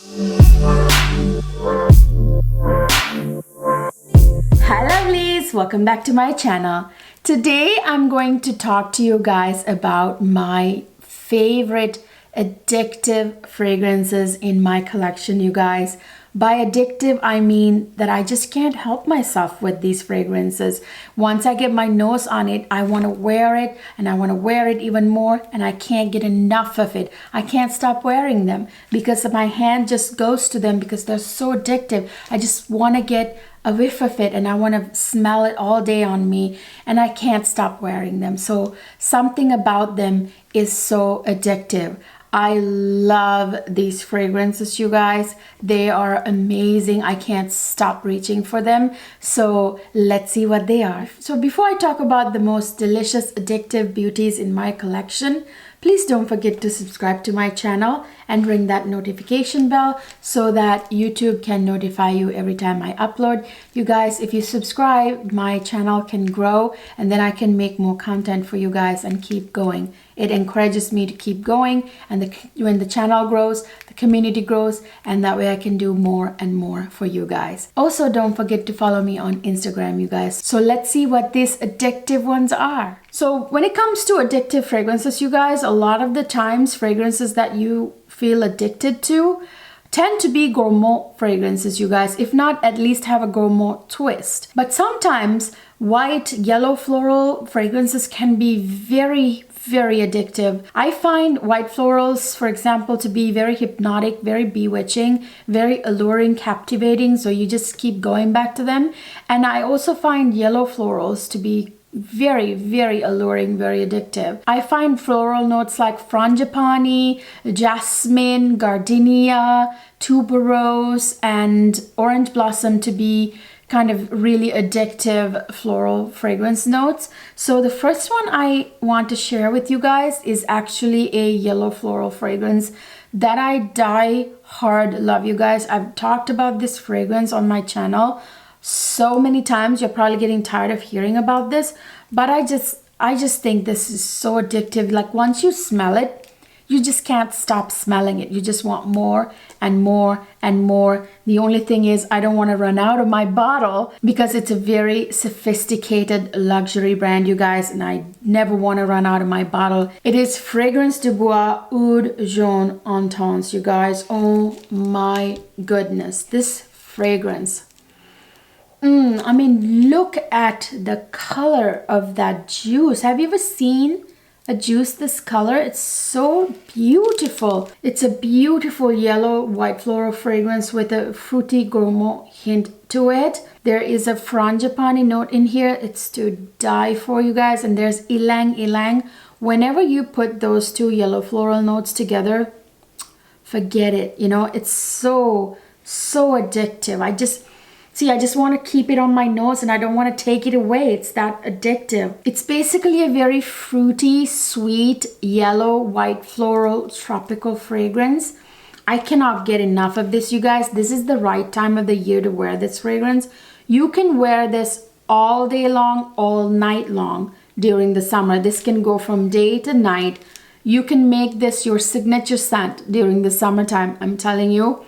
Hi lovelies, welcome back to my channel. Today I'm going to talk to you guys about my favorite addictive fragrances in my collection, you guys. By addictive, I mean that I just can't help myself with these fragrances. Once I get my nose on it, I want to wear it and I want to wear it even more, and I can't get enough of it. I can't stop wearing them because my hand just goes to them because they're so addictive. I just want to get a whiff of it and I want to smell it all day on me, and I can't stop wearing them. So something about them is so addictive. I love these fragrances, you guys. They are amazing. I can't stop reaching for them. So let's see what they are. So before I talk about the most delicious addictive beauties in my collection, please don't forget to subscribe to my channel and ring that notification bell so that YouTube can notify you every time I upload. You guys, if you subscribe, my channel can grow and then I can make more content for you guys and keep going. It encourages me to keep going, and when the channel grows, the community grows, and that way I can do more and more for you guys. Also, don't forget to follow me on Instagram, you guys. So let's see what these addictive ones are. So when it comes to addictive fragrances, you guys, a lot of the times fragrances that you feel addicted to tend to be gourmand fragrances, you guys. If not, at least have a gourmand twist. But sometimes white, yellow floral fragrances can be very addictive. I find white florals, for example, to be very hypnotic, very bewitching, very alluring, captivating, so you just keep going back to them. And I also find yellow florals to be very alluring, very addictive. I find floral notes like frangipani, jasmine, gardenia, tuberose, and orange blossom to be kind of really addictive floral fragrance notes. So the first one I want to share with you guys is actually a yellow floral fragrance that I die hard love, you guys. I've talked about this fragrance on my channel so many times. You're probably getting tired of hearing about this, but I just think this is so addictive. Like once you smell it, you just can't stop smelling it. You just want more and more and more. The only thing is I don't want to run out of my bottle because it's a very sophisticated luxury brand, you guys, and I never want to run out of my bottle. It is Fragrance de Bois Oud Jean Intense, you guys. Oh my goodness, this fragrance. I mean, look at the color of that juice. Have you ever seen a juice this color? It's so beautiful. It's a beautiful yellow white floral fragrance with a fruity gourmand hint to it. There is a frangipani note in here. It's to die for, you guys. And there's ylang ylang. Whenever you put those two yellow floral notes together, forget it. You know, it's so addictive. I just want to keep it on my nose and I don't want to take it away. It's that addictive. It's basically a very fruity, sweet, yellow, white floral, tropical fragrance. I cannot get enough of this, you guys. This is the right time of the year to wear this fragrance. You can wear this all day long, all night long during the summer. This can go from day to night. You can make this your signature scent during the summertime. I'm telling you.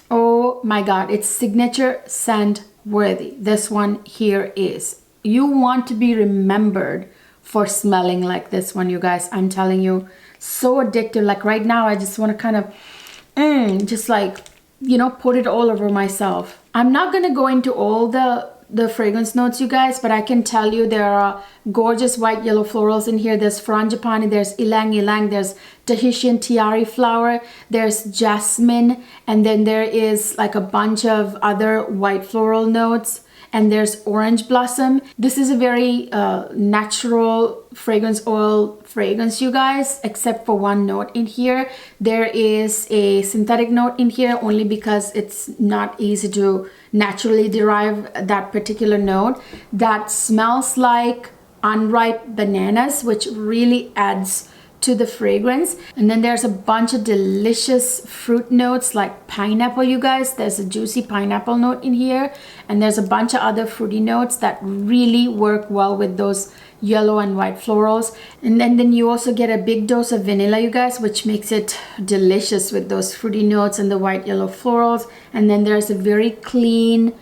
Oh my God, it's signature scent worthy. This one here is. You want to be remembered for smelling like this one, you guys. I'm telling you, so addictive. Like right now, I just want to kind of, just like, you know, put it all over myself. I'm not going to go into all the fragrance notes, you guys, but I can tell you there are gorgeous white yellow florals in here. There's frangipani, there's ylang ylang, there's Tahitian tiare flower, there's jasmine, and then there is like a bunch of other white floral notes, and there's orange blossom. This is a very natural fragrance oil fragrance, you guys, except for one note in here. There is a synthetic note in here only because it's not easy to naturally derive that particular note that smells like unripe bananas, which really adds to the fragrance. And then there's a bunch of delicious fruit notes like pineapple, you guys. There's a juicy pineapple note in here, and there's a bunch of other fruity notes that really work well with those yellow and white florals. And then you also get a big dose of vanilla, you guys, which makes it delicious with those fruity notes and the white yellow florals. And then there's a very clean,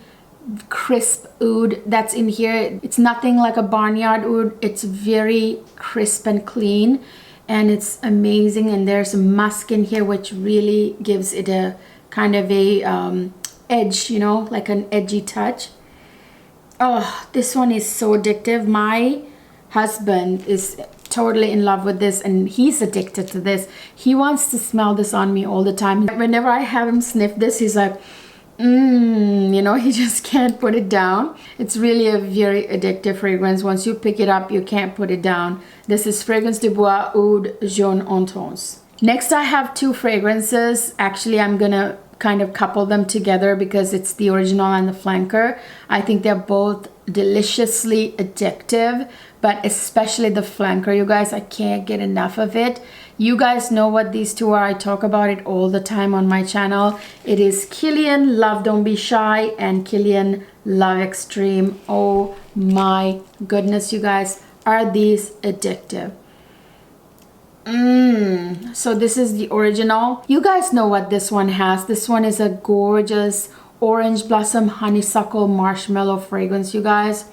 crisp oud that's in here. It's nothing like a barnyard oud. It's very crisp and clean, and it's amazing. And there's a musk in here, which really gives it a kind of a edge, you know, like an edgy touch. Oh, this one is so addictive. My husband is totally in love with this, and he's addicted to this. He wants to smell this on me all the time. Whenever I have him sniff this, he's like, you know, he just can't put it down. It's really a very addictive fragrance. Once you pick it up, you can't put it down. This is Fragrance de Bois Oud Jean Intense. Next, I have two fragrances. Actually, I'm gonna kind of couple them together because it's the original and the flanker. I think they're both deliciously addictive, but especially the flanker, you guys. I can't get enough of it. You guys know what these two are. I talk about it all the time on my channel. It is Kilian Love Don't Be Shy and Kilian Love Extreme. Oh my goodness, you guys, are these addictive. So this is the original. You guys know what this one has. This one is a gorgeous orange blossom honeysuckle marshmallow fragrance, you guys.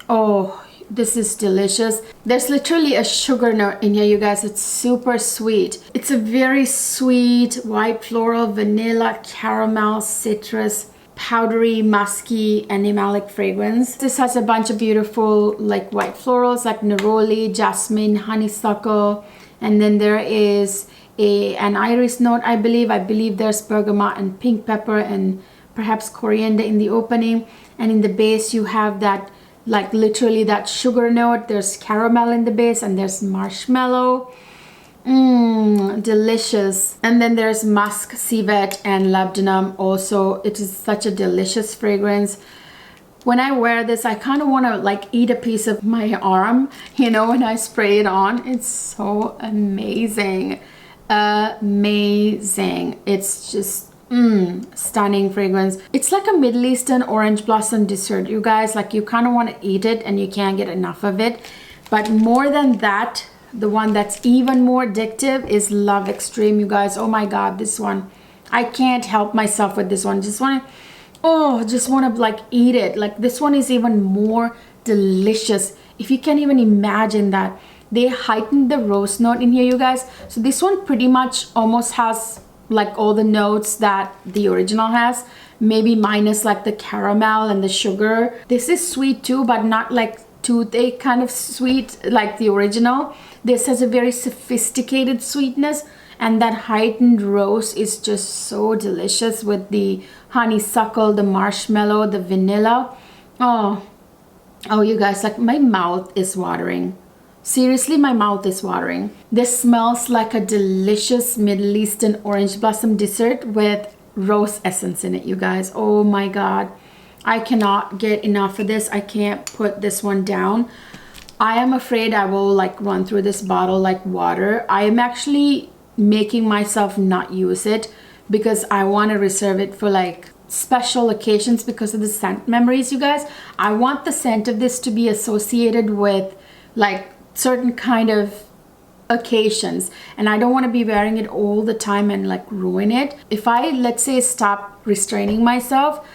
Oh, this is delicious. There's literally a sugar note in here, you guys. It's super sweet. It's a very sweet white floral, vanilla, caramel, citrus, powdery, musky, animalic fragrance. This has a bunch of beautiful like white florals like neroli, jasmine, honeysuckle, and then there is an iris note, I believe. I believe there's bergamot and pink pepper and perhaps coriander in the opening. And in the base you have that, like literally that sugar note. There's caramel in the base and there's marshmallow. Delicious. And then there's musk, civet, and labdanum also. It is such a delicious fragrance. When I wear this, I kind of want to like eat a piece of my arm, you know, when I spray it on. It's so amazing. Amazing. It's just stunning fragrance. It's like a Middle Eastern orange blossom dessert, you guys. Like you kind of want to eat it and you can't get enough of it. But more than that, the one that's even more addictive is Love Extreme, you guys. Oh my god, this one, I can't help myself with this one. Just want to like eat it. Like this one is even more delicious. If you can even imagine that. They heightened the rose note in here, you guys. So this one pretty much almost has like all the notes that the original has, maybe minus like the caramel and the sugar. This is sweet too, but not like toothache kind of sweet like the original. This has a very sophisticated sweetness, and that heightened rose is just so delicious with the honeysuckle, the marshmallow, the vanilla. Oh, you guys, like my mouth is watering. Seriously, my mouth is watering. This smells like a delicious Middle Eastern orange blossom dessert with rose essence in it, you guys. Oh my god, I cannot get enough of this. I can't put this one down. I am afraid I will like run through this bottle like water. I am actually making myself not use it because I want to reserve it for like special occasions because of the scent memories, you guys. I want the scent of this to be associated with like certain kind of occasions, and I don't want to be wearing it all the time and like ruin it. If I, let's say, stop restraining myself,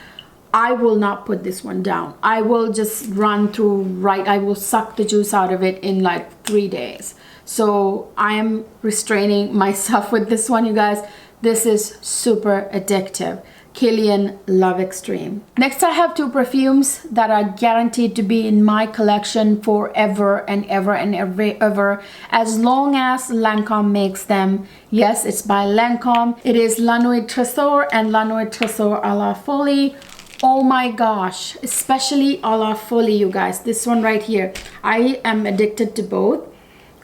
I will not put this one down. I will just run through, right? I will suck the juice out of it in like 3 days. So I am restraining myself with this one, you guys. This is super addictive. Kilian Love Extreme. Next, I have two perfumes that are guaranteed to be in my collection forever and ever and ever, as long as Lancome makes them. Yes, it's by Lancome. It is La Nuit Tresor and La Nuit Tresor à la Folie. Oh my gosh, especially à la Folie, you guys. This one right here. I am addicted to both.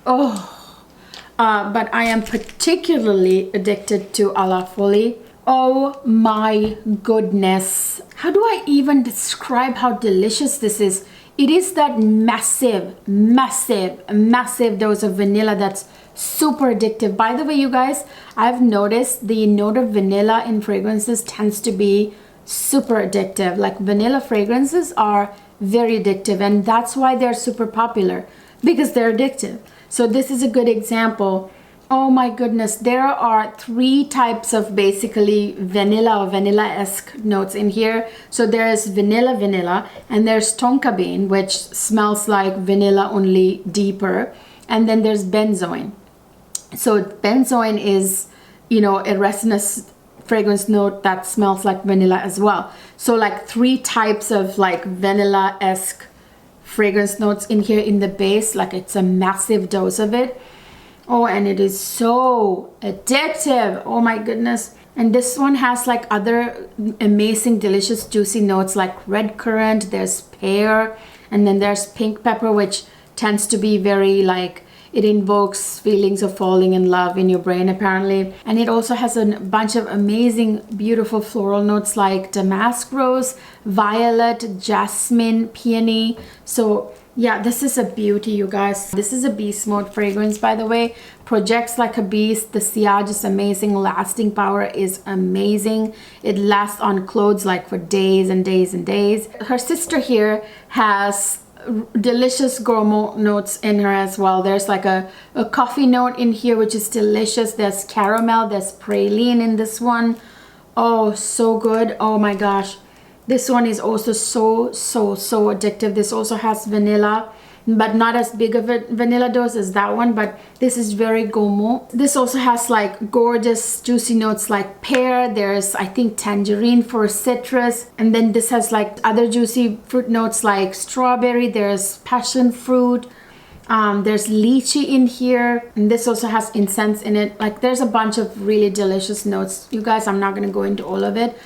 But I am particularly addicted to à la Folie. Oh my goodness. How do I even describe how delicious this is? It is that massive dose of vanilla that's super addictive. By the way, you guys, I've noticed the note of vanilla in fragrances tends to be super addictive. Like vanilla fragrances are very addictive, and that's why they're super popular. because they're addictive. So this is a good example. Oh my goodness, there are 3 types of basically vanilla or vanilla-esque notes in here. So there's vanilla, and there's tonka bean, which smells like vanilla only deeper. And then there's benzoin. So benzoin is, you know, a resinous fragrance note that smells like vanilla as well. So like 3 types of like vanilla-esque fragrance notes in here in the base. Like it's a massive dose of it. Oh, and it is so addictive. Oh my goodness. And this one has like other amazing, delicious, juicy notes like red currant, there's pear, and then there's pink pepper, which tends to be very like, it invokes feelings of falling in love in your brain apparently. And it also has a bunch of amazing, beautiful floral notes like damask rose, violet, jasmine, peony. So yeah, this is a beauty, you guys. This is a beast mode fragrance, by the way. Projects like a beast. The sillage is amazing. Lasting power is amazing. It lasts on clothes like for days and days and days. Her sister here has delicious gourmand notes in her as well. There's like a coffee note in here, which is delicious. There's caramel, there's praline in this one. Oh, so good. Oh my gosh. This one is also so addictive. This also has vanilla, but not as big of a vanilla dose as that one, but this is very gourmand. This also has like gorgeous juicy notes like pear. There's, I think, tangerine for citrus. And then this has like other juicy fruit notes like strawberry. There's passion fruit. There's lychee in here. And this also has incense in it. Like there's a bunch of really delicious notes. You guys, I'm not going to go into all of it.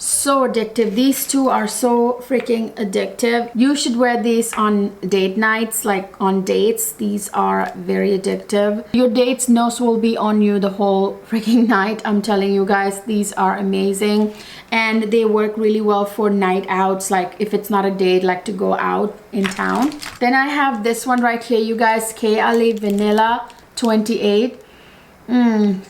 So addictive. These 2 are so freaking addictive. You should wear these on date nights, like on dates. These are very addictive. Your date's nose will be on you the whole freaking night. I'm telling you guys, these are amazing. And they work really well for night outs, like if it's not a date, like to go out in town. Then I have this one right here, you guys, Kayali Vanilla 28.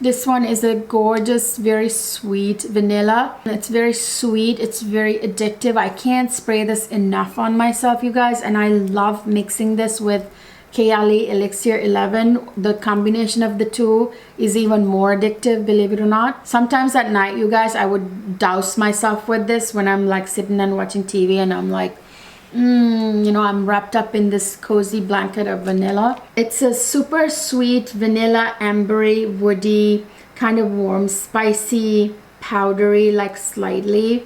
This one is a gorgeous, very sweet vanilla. It's very sweet. It's very addictive. I can't spray this enough on myself, you guys. And I love mixing this with Kayali Elixir 11. The combination of the 2 is even more addictive, believe it or not. Sometimes at night, you guys, I would douse myself with this when I'm like sitting and watching TV and I'm like, you know, I'm wrapped up in this cozy blanket of vanilla. It's a super sweet vanilla, ambree, woody, kind of warm, spicy, powdery, like slightly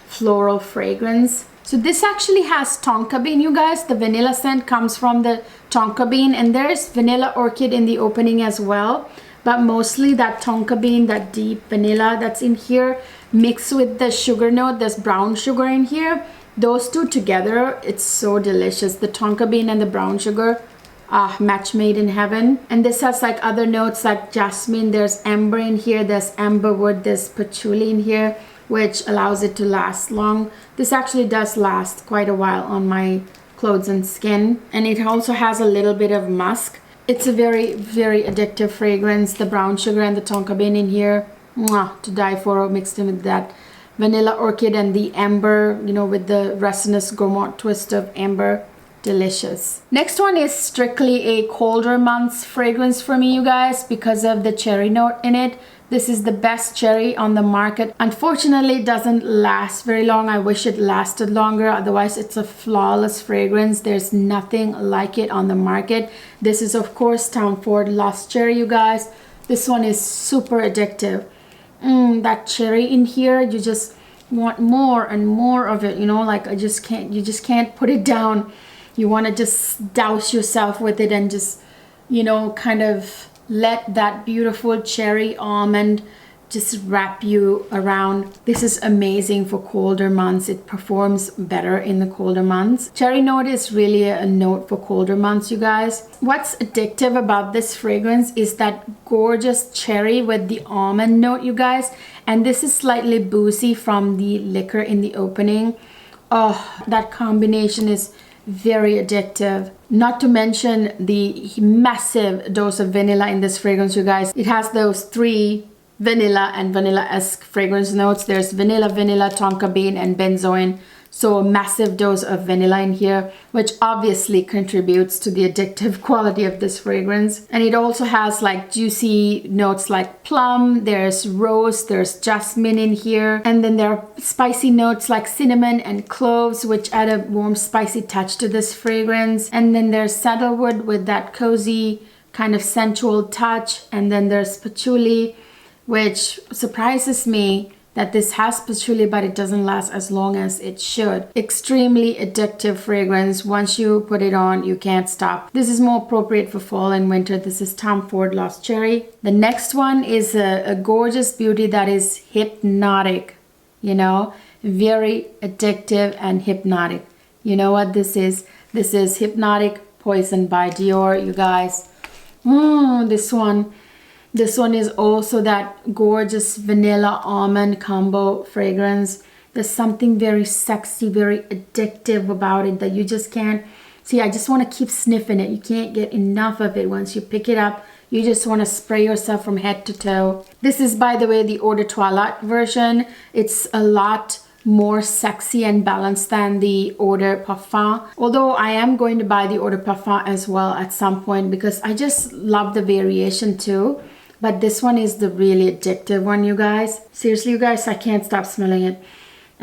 floral fragrance. So this actually has tonka bean, you guys. The vanilla scent comes from the tonka bean, and there's vanilla orchid in the opening as well. But mostly that tonka bean, that deep vanilla that's in here, mixed with the sugar note. There's brown sugar in here. Those 2 together, it's so delicious. The tonka bean and the brown sugar, match made in heaven. And this has like other notes like jasmine. There's amber in here. There's amberwood. There's patchouli in here, which allows it to last long. This actually does last quite a while on my clothes and skin. And it also has a little bit of musk. It's a very, very addictive fragrance. The brown sugar and the tonka bean in here, to die for, mixed in with that vanilla orchid and the amber, you know, with the resinous gourmand twist of amber. Delicious. Next one is strictly a colder months fragrance for me, you guys, because of the cherry note in it. This is the best cherry on the market. Unfortunately, it doesn't last very long. I wish it lasted longer. Otherwise, it's a flawless fragrance. There's nothing like it on the market. This is, of course, Tom Ford Lost Cherry, you guys. This one is super addictive. That cherry in here, you just want more and more of it, you know, like you just can't put it down. You want to just douse yourself with it and just, you know, kind of let that beautiful cherry almond just wrap you around. This is amazing for colder months. It performs better in the colder months. Cherry note is really a note for colder months, you guys. What's addictive about this fragrance is that gorgeous cherry with the almond note, you guys. And this is slightly boozy from the liquor in the opening. Oh, that combination is very addictive. Not to mention the massive dose of vanilla in this fragrance, you guys. It has those 3 vanilla and vanilla-esque fragrance notes. There's vanilla, tonka bean, and benzoin. So a massive dose of vanilla in here, which obviously contributes to the addictive quality of this fragrance. And it also has like juicy notes like plum, there's rose, there's jasmine in here. And then there are spicy notes like cinnamon and cloves, which add a warm spicy touch to this fragrance. And then there's sandalwood with that cozy kind of sensual touch. And then there's patchouli, which surprises me that this has patchouli, but it doesn't last as long as it should. Extremely addictive fragrance. Once you put it on, you can't stop. This is more appropriate for fall and winter. This is Tom Ford Lost Cherry. The next one is a gorgeous beauty that is hypnotic, you know, very addictive and hypnotic. You know what this is? This is Hypnotic Poison by Dior, you guys. This one is also that gorgeous vanilla almond combo fragrance. There's something very sexy, very addictive about it that you just can't see. I just want to keep sniffing it. You can't get enough of it. Once you pick it up, you just want to spray yourself from head to toe. This is, by the way, the Eau de Toilette version. It's a lot more sexy and balanced than the Eau de Parfum. Although I am going to buy the Eau de Parfum as well at some point because I just love the variation too. But this one is the really addictive one, you guys. Seriously, you guys, I can't stop smelling it.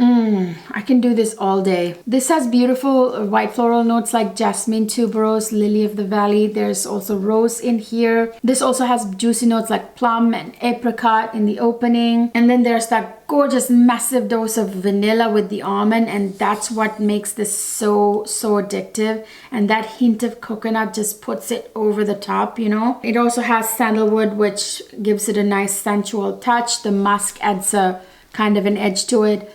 I can do this all day. This has beautiful white floral notes like jasmine, tuberose, lily of the valley. There's also rose in here. This also has juicy notes like plum and apricot in the opening. And then there's that gorgeous massive dose of vanilla with the almond, and that's what makes this so addictive. And that hint of coconut just puts it over the top, you know. It also has sandalwood, which gives it a nice sensual touch. The musk adds a kind of an edge to it.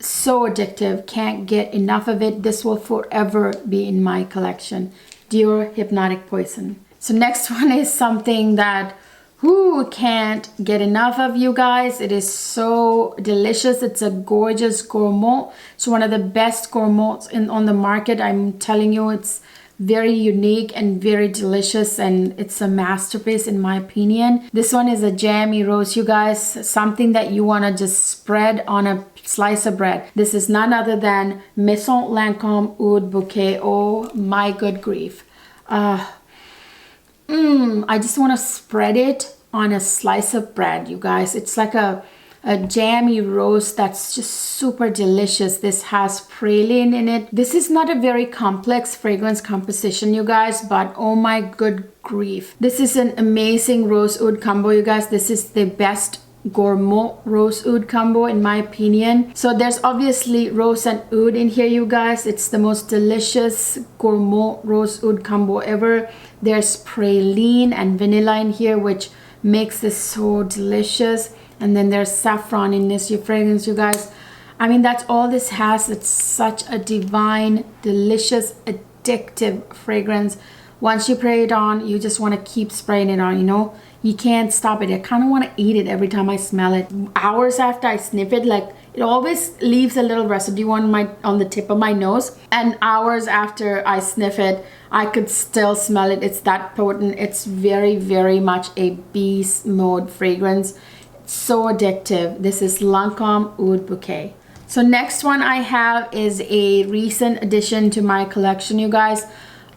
So addictive, can't get enough of it. This will forever be in my collection. Dior Hypnotic Poison. So next one is something that who can't get enough of, you guys. It is so delicious. It's a gorgeous gourmand. It's one of the best gourmands on the market. I'm telling you, it's very unique and very delicious, and it's a masterpiece in my opinion. This one is a jammy rose, you guys. Something that you want to just spread on a slice of bread. This is none other than Maison Lancome Oud Bouquet. Oh my good grief. I just want to spread it on a slice of bread, you guys. It's like a jammy rose that's just super delicious. This has praline in it. This is not a very complex fragrance composition, you guys, but oh my good grief. This is an amazing rose oud combo, you guys. This is the best gourmand rose oud combo in my opinion. So there's obviously rose and oud in here, you guys. It's the most delicious gourmand rose oud combo ever. There's praline and vanilla in here, which makes this so delicious. And then there's saffron in this fragrance, you guys. I mean, that's all this has. It's such a divine, delicious, addictive fragrance. Once you spray it on, you just want to keep spraying it on, you know. You can't stop it. I kind of want to eat it every time I smell it. Hours after I sniff it, like it always leaves a little residue on the tip of my nose. And hours after I sniff it, I could still smell it. It's that potent. It's very, very much a beast mode fragrance. So addictive. This is Lancome Oud Bouquet. So next one I have is a recent addition to my collection, you guys.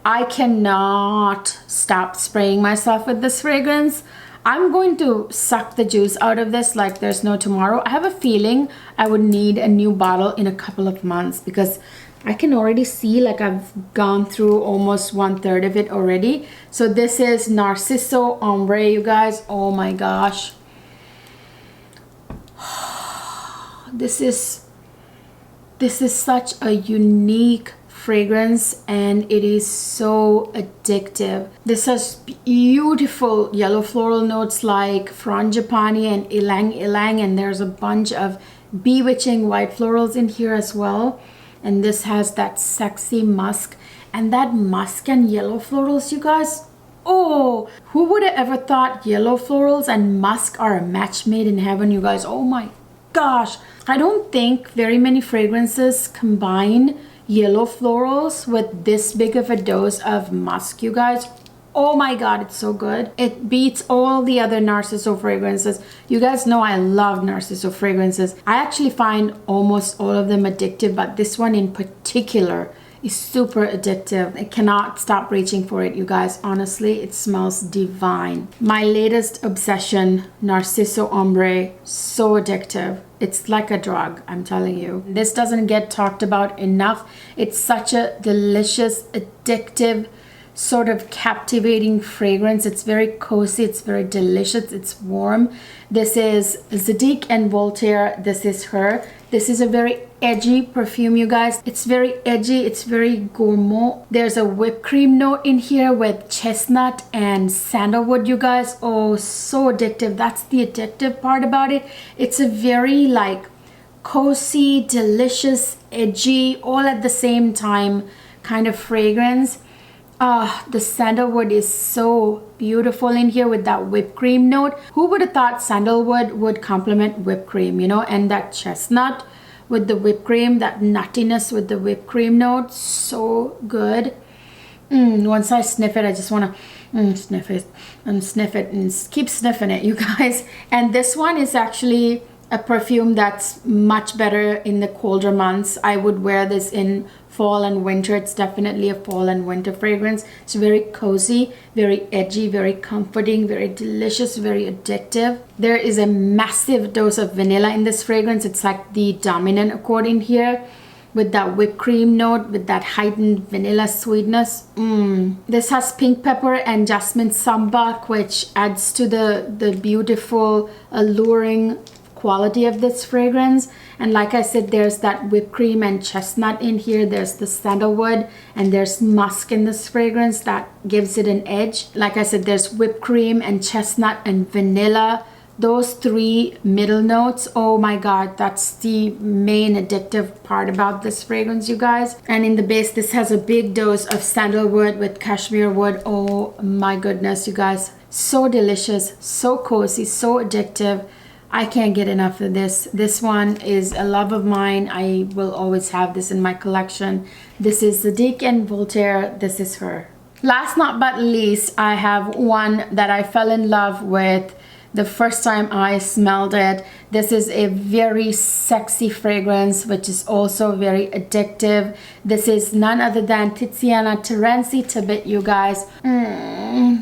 I cannot stop spraying myself with this fragrance. I'm going to suck the juice out of this like there's no tomorrow. I have a feeling I would need a new bottle in a couple of months because I can already see like I've gone through almost 1/3 of it already. So this is Narciso Ombre, you guys. Oh my gosh. This is such a unique fragrance and it is so addictive. This has beautiful yellow floral notes like frangipani and ylang ylang, and there's a bunch of bewitching white florals in here as well. And this has that sexy musk, and that musk and yellow florals, you guys. Oh, who would have ever thought yellow florals and musk are a match made in heaven, you guys? Oh my gosh. I don't think very many fragrances combine yellow florals with this big of a dose of musk, you guys. Oh my god, it's so good. It beats all the other Narciso fragrances. You guys know I love Narciso fragrances. I actually find almost all of them addictive, but this one in particular is super addictive. I cannot stop reaching for it, you guys. Honestly, it smells divine. My latest obsession, Narciso Ombre, so addictive. It's like a drug, I'm telling you. This doesn't get talked about enough. It's such a delicious, addictive, sort of captivating fragrance. It's very cozy, it's very delicious, it's warm. This is Zadig and Voltaire. This is her. This is a very edgy perfume, you guys. It's very edgy, it's very gourmand. There's a whipped cream note in here with chestnut and sandalwood, you guys. Oh, so addictive. That's the addictive part about it. It's a very like cozy, delicious, edgy, all at the same time kind of fragrance. The sandalwood is so beautiful in here with that whipped cream note. Who would have thought sandalwood would complement whipped cream, you know? And that chestnut with the whipped cream, that nuttiness with the whipped cream note, so good. Once I sniff it, I just want to sniff it and sniff it and keep sniffing it, you guys. And this one is actually a perfume that's much better in the colder months. I would wear this in fall and winter. It's definitely a fall and winter fragrance. It's very cozy, very edgy, very comforting, very delicious, very addictive. There is a massive dose of vanilla in this fragrance. It's like the dominant accord in here, with that whipped cream note, with that heightened vanilla sweetness. This has pink pepper and jasmine sambac, which adds to the beautiful, alluring quality of this fragrance. And like I said, there's that whipped cream and chestnut in here. There's the sandalwood and there's musk in this fragrance that gives it an edge. Like I said, there's whipped cream and chestnut and vanilla. Those three middle notes, oh my god, that's the main addictive part about this fragrance, you guys. And in the base, this has a big dose of sandalwood with cashmere wood. Oh my goodness, you guys, so delicious, so cozy, so addictive. I can't get enough of this. This one is a love of mine. I will always have this in my collection. This is Zadig and Voltaire. This is her. Last not but least, I have one that I fell in love with the first time I smelled it. This is a very sexy fragrance, which is also very addictive. This is none other than Tatiana Terenzi Tabit, you guys.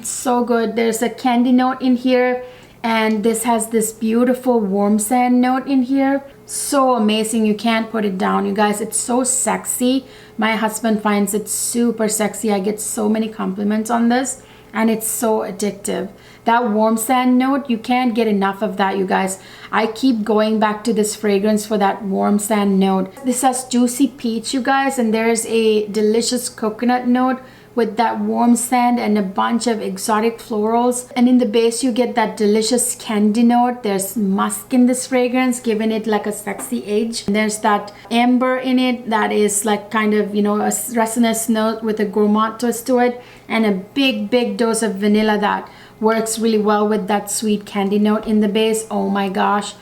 So good. There's a candy note in here. And this has this beautiful warm sand note in here. So amazing. You can't put it down, you guys. It's so sexy. My husband finds it super sexy. I get so many compliments on this. And it's so addictive. That warm sand note, you can't get enough of that, you guys. I keep going back to this fragrance for that warm sand note. This has juicy peach, you guys. And there's a delicious coconut note with that warm sand and a bunch of exotic florals. And in the base, you get that delicious candy note. There's musk in this fragrance, giving it like a sexy edge. And there's that amber in it that is like kind of, you know, a resinous note with a gourmand twist to it. And a big dose of vanilla that works really well with that sweet candy note in the base. Oh my gosh.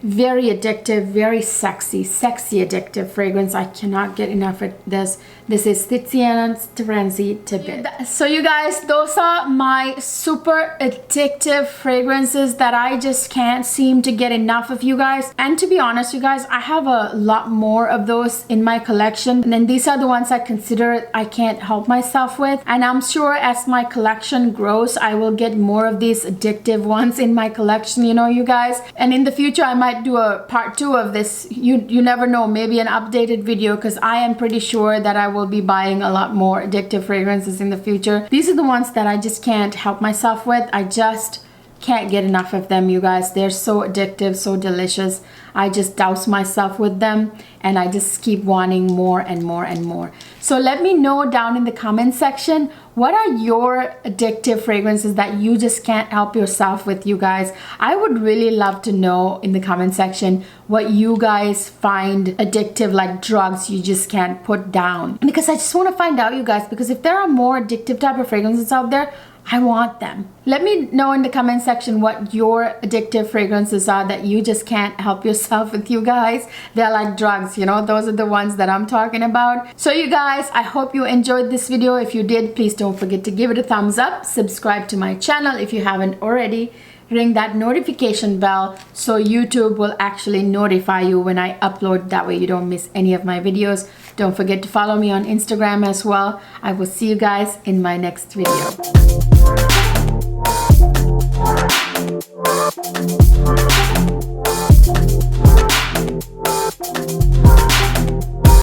Very addictive, very sexy addictive fragrance. I cannot get enough of this. This is Tatiana Terenzi Tabit. So you guys, those are my super addictive fragrances that I just can't seem to get enough of, you guys. And to be honest, you guys, I have a lot more of those in my collection. And then these are the ones I consider I can't help myself with. And I'm sure as my collection grows, I will get more of these addictive ones in my collection, you know, you guys. And in the future, I might do a part 2 of this. You never know, maybe an updated video, because I am pretty sure that I will be buying a lot more addictive fragrances in the future. These are the ones that I just can't help myself with. I just can't get enough of them, you guys. They're so addictive, so delicious. I just douse myself with them and I just keep wanting more and more and more. So let me know down in the comment section, what are your addictive fragrances that you just can't help yourself with, you guys? I would really love to know in the comment section what you guys find addictive, like drugs you just can't put down. Because I just want to find out, you guys, because if there are more addictive type of fragrances out there, I want them. Let me know in the comment section what your addictive fragrances are that you just can't help yourself with, you guys. They're like drugs, you know, those are the ones that I'm talking about. So you guys, I hope you enjoyed this video. If you did, please don't forget to give it a thumbs up, subscribe to my channel if you haven't already, ring that notification bell so YouTube will actually notify you when I upload. That way you don't miss any of my videos. Don't forget to follow me on Instagram as well. I will see you guys in my next video.